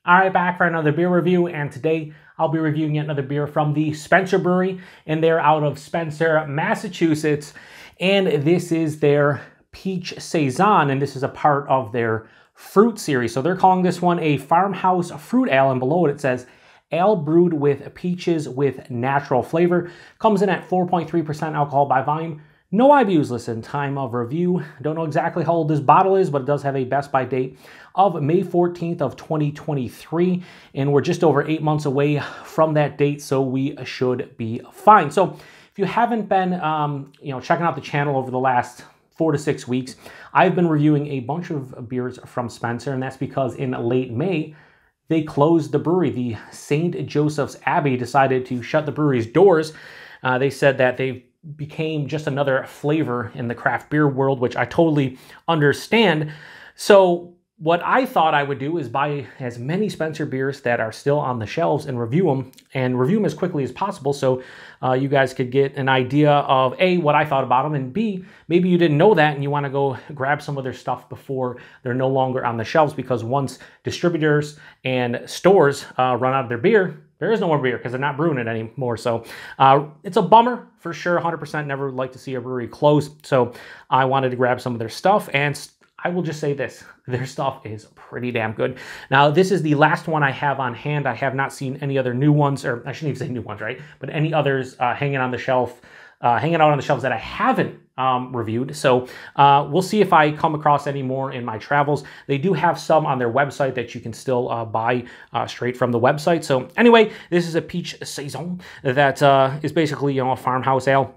All right, back for another beer review, and today I'll be reviewing yet another beer from the Spencer Brewery, and they're out of Spencer, Massachusetts, and this is their Peach Saison, and this is a part of their fruit series. So they're calling this one a farmhouse fruit ale, and below it says, ale brewed with peaches with natural flavor. Comes in at 4.3% alcohol by volume. No IBUs listed. Time of review. Don't know exactly how old this bottle is, but it does have a best by date of May 14th of 2023. And we're just over 8 months away from that date, so we should be fine. So if you haven't been checking out the channel over the last 4 to 6 weeks, I've been reviewing a bunch of beers from Spencer, and that's because in late May, they closed the brewery. The St. Joseph's Abbey decided to shut the brewery's doors. They said that they became just another flavor in the craft beer world, which I totally understand. So what I thought I would do is buy as many Spencer beers that are still on the shelves and review them as quickly as possible, so you guys could get an idea of A, what I thought about them, and B, maybe you didn't know that and you want to go grab some of their stuff before they're no longer on the shelves, because once distributors and stores run out of their beer, there is no more beer because they're not brewing it anymore. So it's a bummer for sure. 100% never like to see a brewery close. So I wanted to grab some of their stuff, and I will just say this, their stuff is pretty damn good. Now, this is the last one I have on hand. I have not seen any other new ones, or I shouldn't even say new ones, right? But any others hanging out on the shelves that I haven't reviewed. So we'll see if I come across any more in my travels. They do have some on their website that you can still buy straight from the website. So anyway, this is a Peach Saison that is basically, a farmhouse ale.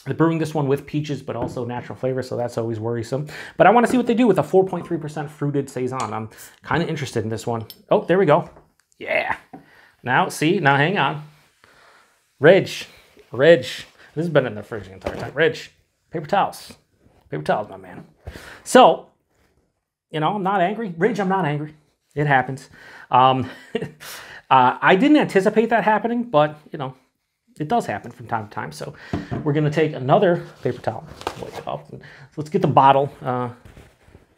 They're brewing this one with peaches, but also natural flavor, so that's always worrisome. But I want to see what they do with a 4.3% fruited Saison. I'm kind of interested in this one. Oh, there we go. Yeah. Now hang on. Ridge. This has been in the fridge the entire time. Ridge. Paper towels, my man. So, I'm not angry. Ridge, I'm not angry. It happens. I didn't anticipate that happening, but, it does happen from time to time. So we're going to take another paper towel, wipe it off. So let's get the bottle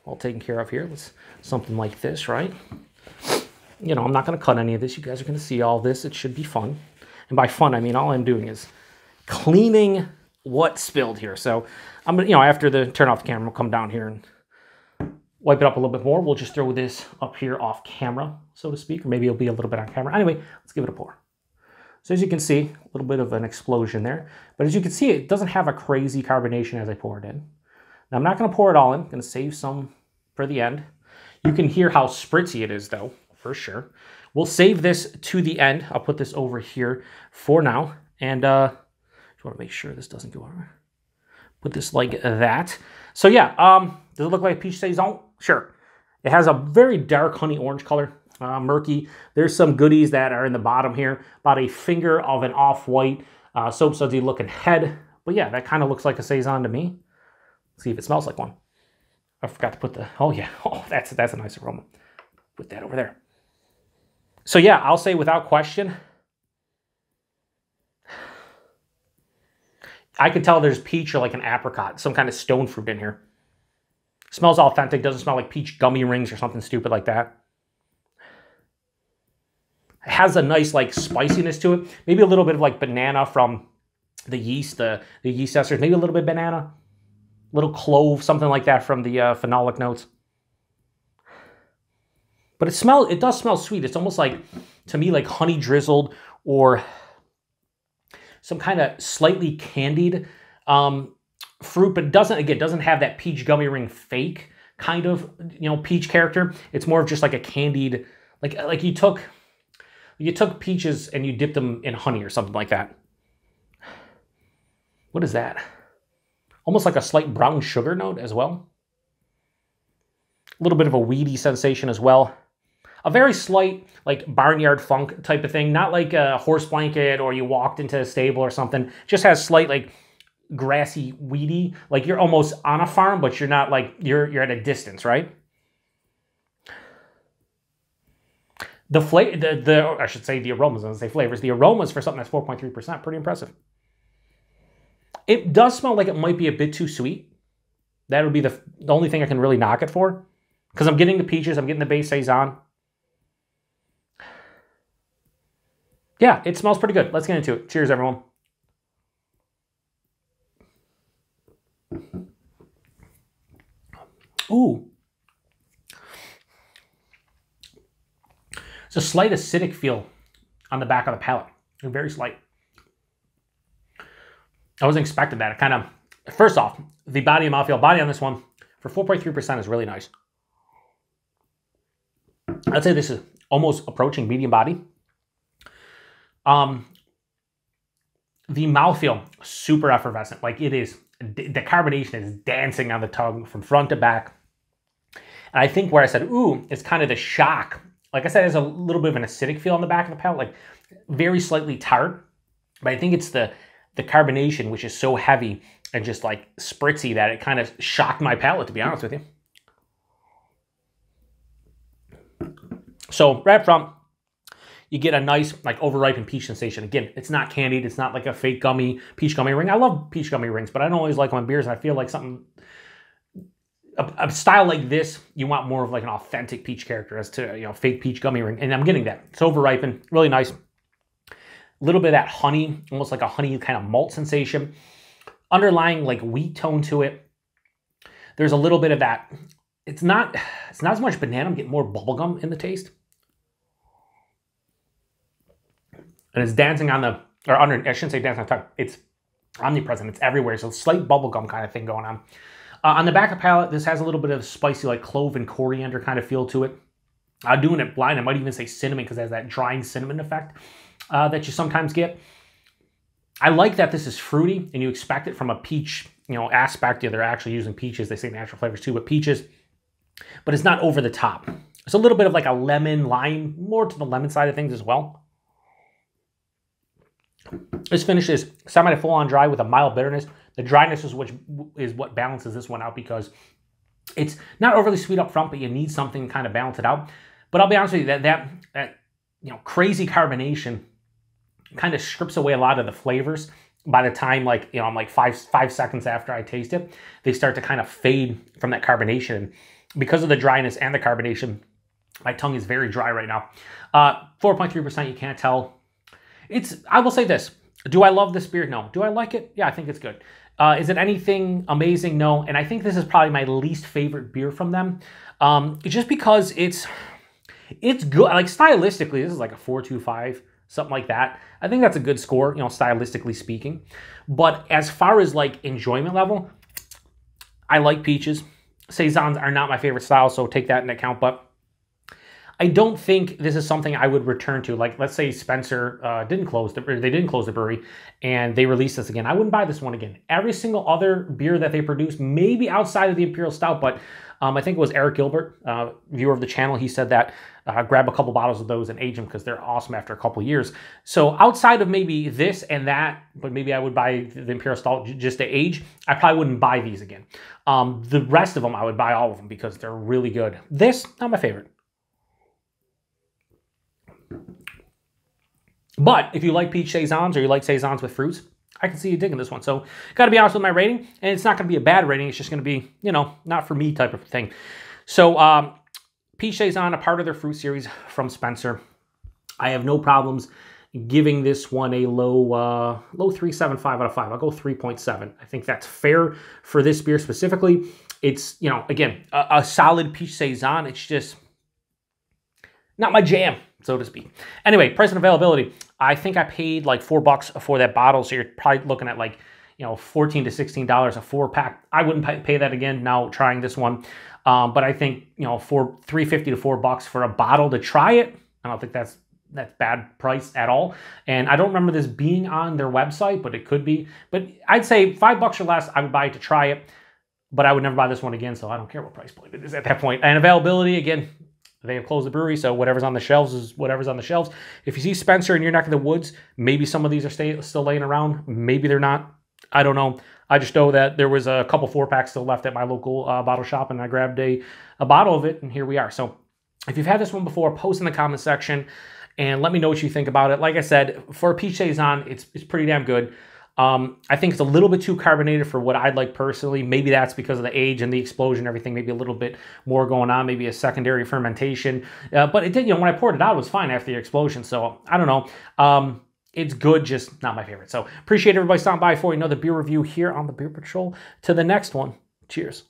all taken care of here. Something like this, right? I'm not going to cut any of this. You guys are going to see all this. It should be fun. And by fun, I mean all I'm doing is cleaning what spilled here. So I'm going to, after the turn off the camera, we'll come down here and wipe it up a little bit more. We'll just throw this up here off camera, so to speak, or maybe it'll be a little bit on camera. Anyway, let's give it a pour. So as you can see, a little bit of an explosion there. But as you can see, it doesn't have a crazy carbonation as I pour it in. Now I'm not going to pour it all in. I'm going to save some for the end. You can hear how spritzy it is though, for sure. We'll save this to the end. I'll put this over here for now. And just want to make sure this doesn't go over. Put this like that. So yeah, does it look like Peach Saison? Sure. It has a very dark honey orange color. Murky. There's some goodies that are in the bottom here. About a finger of an off-white soap sudsy looking head. But yeah, that kind of looks like a Saison to me. Let's see if it smells like one. I forgot to put the, oh yeah, oh, that's a nice aroma. Put that over there. So yeah, I'll say without question, I could tell there's peach or like an apricot, some kind of stone fruit in here. Smells authentic, doesn't smell like peach gummy rings or something stupid like that. It has a nice like spiciness to it. Maybe a little bit of like banana from the yeast, the yeast esters. Maybe a little bit of banana, little clove, something like that from the phenolic notes. But it does smell sweet. It's almost like, to me, like honey drizzled or some kind of slightly candied fruit, but it doesn't have that peach gummy ring fake kind of, peach character. It's more of just like a candied, like you took peaches and you dipped them in honey or something like that. What is that? Almost like a slight brown sugar note as well. A little bit of a weedy sensation as well. A very slight, like, barnyard funk type of thing. Not like a horse blanket or you walked into a stable or something. Just has slight, like, grassy, weedy. Like, you're almost on a farm, but you're not, like, you're at a distance, right? The flavor, I should say the aromas, I don't say flavors. The aromas for something that's 4.3%, pretty impressive. It does smell like it might be a bit too sweet. That would be the only thing I can really knock it for. Because I'm getting the peaches, I'm getting the base Saison. yeah, it smells pretty good. Let's get into it. Cheers, everyone. Ooh. It's a slight acidic feel on the back of the palate. Very slight. I wasn't expecting that. It kind of, first off, the body and mouthfeel. Body on this one for 4.3% is really nice. I'd say this is almost approaching medium body. The mouthfeel, super effervescent. Like it is, the carbonation is dancing on the tongue from front to back. And I think where I said, ooh, it's kind of the shock. Like I said, there's a little bit of an acidic feel on the back of the palate, like very slightly tart. But I think it's the carbonation, which is so heavy and just like spritzy that it kind of shocked my palate, to be honest with you. So right up front, you get a nice like overripened peach sensation. Again, it's not candied. It's not like a fake gummy, peach gummy ring. I love peach gummy rings, but I don't always like them on beers. And I feel like something, a style like this, you want more of like an authentic peach character as to, you know, fake peach gummy ring. And I'm getting that. It's overripened, really nice. A little bit of that honey, almost like a honey kind of malt sensation. Underlying like wheat tone to it. There's a little bit of that. It's not as much banana. I'm getting more bubblegum in the taste. And it's dancing on the, or under, I shouldn't say dancing on the tongue. It's omnipresent. It's everywhere. So slight bubblegum kind of thing going on. On the back of the palate, this has a little bit of spicy like clove and coriander kind of feel to it. Doing it blind, I might even say cinnamon because it has that drying cinnamon effect that you sometimes get. I like that this is fruity and you expect it from a peach, you know, aspect. Yeah, they're actually using peaches. They say natural flavors too, but peaches. But it's not over the top. It's a little bit of like a lemon, lime, more to the lemon side of things as well. This finish is semi to full on dry with a mild bitterness. The dryness is what balances this one out because it's not overly sweet up front, but you need something to kind of balance it out. But I'll be honest with you, that you know, crazy carbonation kind of strips away a lot of the flavors. By the time, like, you know, I'm like five seconds after I taste it, they start to kind of fade from that carbonation. Because of the dryness and the carbonation, my tongue is very dry right now. 4.3%, you can't tell. I will say this. Do I love this beer? No. Do I like it? Yeah, I think it's good. Is it anything amazing? No. And I think this is probably my least favorite beer from them. Just because it's good. Like stylistically, this is like a 4.25, something like that. I think that's a good score, you know, stylistically speaking. But as far as like enjoyment level, I like peaches. Saisons are not my favorite style, so take that into account. But I don't think this is something I would return to. Like, let's say Spencer didn't close the brewery and they released this again. I wouldn't buy this one again. Every single other beer that they produce, maybe outside of the Imperial Stout, but I think it was Eric Gilbert, viewer of the channel, he said that grab a couple bottles of those and age them because they're awesome after a couple years. So outside of maybe this and that, but maybe I would buy the Imperial Stout just to age, I probably wouldn't buy these again. The rest of them, I would buy all of them because they're really good. This, not my favorite. But if you like peach saisons or you like saisons with fruits, I can see you digging this one. So got to be honest with my rating, and it's not going to be a bad rating. It's just going to be, you know, not for me type of thing. So Peach Saison, a part of their fruit series from Spencer. I have no problems giving this one a low 3.75 out of 5. I'll go 3.7. I think that's fair for this beer specifically. It's, you know, again, a solid Peach Saison. It's just not my jam, so to speak. Anyway, price and availability. I think I paid like $4 for that bottle, so you're probably looking at like, you know, $14 to $16 a 4-pack. I wouldn't pay that again now trying this one. But I think, you know, $3.50 to $4 for a bottle to try it, I don't think that's bad price at all. And I don't remember this being on their website, but it could be. But I'd say $5 or less, I would buy it to try it. But I would never buy this one again, so I don't care what price point it is at that point. And availability, again, they have closed the brewery, so whatever's on the shelves is whatever's on the shelves. If you see Spencer in your neck of the woods, maybe some of these are still laying around. Maybe they're not. I don't know. I just know that there was a couple 4-packs still left at my local bottle shop, and I grabbed a bottle of it, and here we are. So if you've had this one before, post in the comment section and let me know what you think about it. Like I said, for a Peach Saison, it's pretty damn good. I think it's a little bit too carbonated for what I'd like personally. Maybe that's because of the age and the explosion and everything, maybe a little bit more going on, maybe a secondary fermentation. But it did, you know, when I poured it out, it was fine after the explosion. So I don't know. It's good, just not my favorite. So appreciate everybody stopping by for another beer review here on the Beer Patrol. To the next one, cheers.